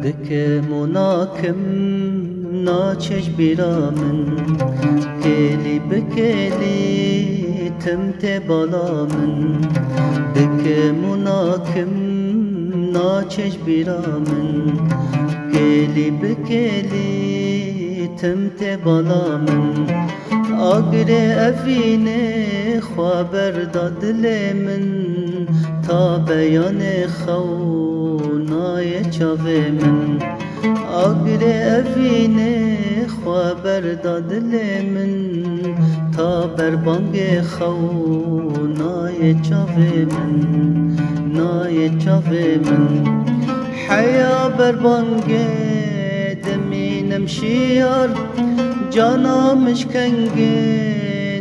دك مناكم ناچش بیرا من کلی بکلی تمت بالا من دک مناکم ناچش بیرا من کلی بکلی تمت بالا من آگر افین خبر دل من تا بیان خونای چاوه من آگر افین خبر دل من تا بر بانگ خونای چاوه من نای چاوه من حیا بر بانگ دمینم شیار جانا مشکنگ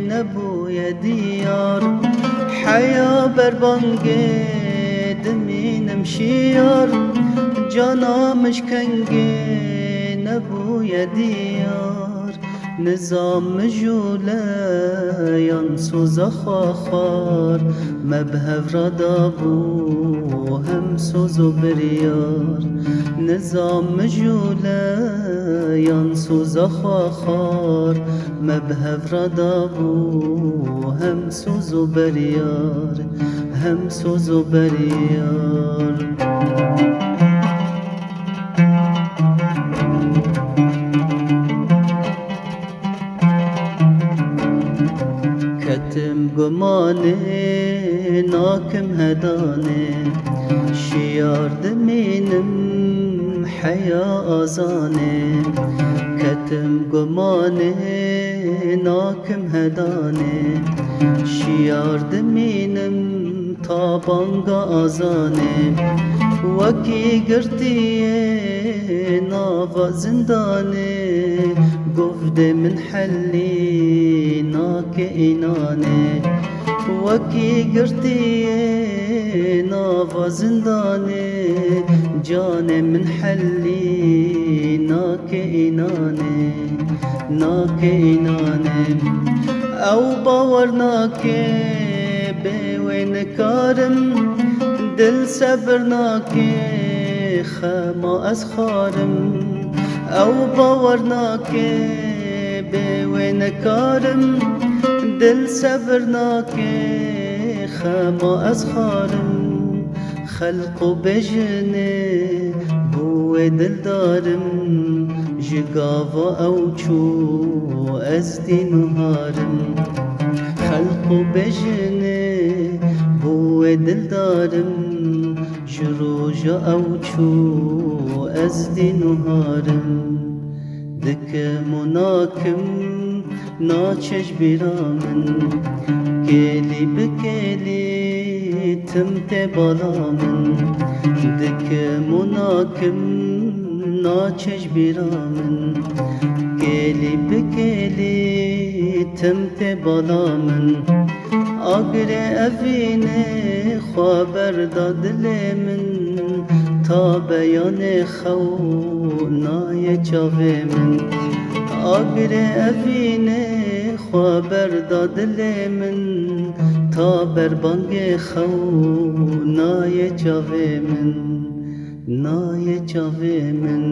نبوی دیار حیا بر بانگ دمینم شیار جانا مشکنگ نبوی دیار نظام جوله یان سوزا خواخار مبهف را دابو هم سوزو بریار نظام جوله یان سوزا خواخار مبهف را دابو هم سوزو بریار هم سوزو بریار کتم گمانه ناکم هدانه شیار دمینم حیا آزانه کتم گمانه ناکم هدانه شیار دمینم تا بانگا آزانه وکی گرتیه ناوا زندانه گفت من حلی ناک اینانه وکی گرتیه ناوا زندانه جان من حلی ناک اینانه ناک اینانه او باور ناکه بوین کارم دل صبر ناکه خما از خارم او باور ناکه بوین کارم دل صبر ناکه خما از خارم خلق و بجنه بو دل دارم جگاوا او چو از دین هارم خلق و بجنه بو دل دارم جروجا او چو از دین هارم دک مناکم ناچش بیرا من کلی بکلی تمت بالا من دک مناکم ناچش بیرا من کلی بکلی تمت بالا من آگر افین خبر دل من تا بیان خونای چاوه من آگر افین خبر دل من تا بر بانگ خونای چاوه من نای چاوه من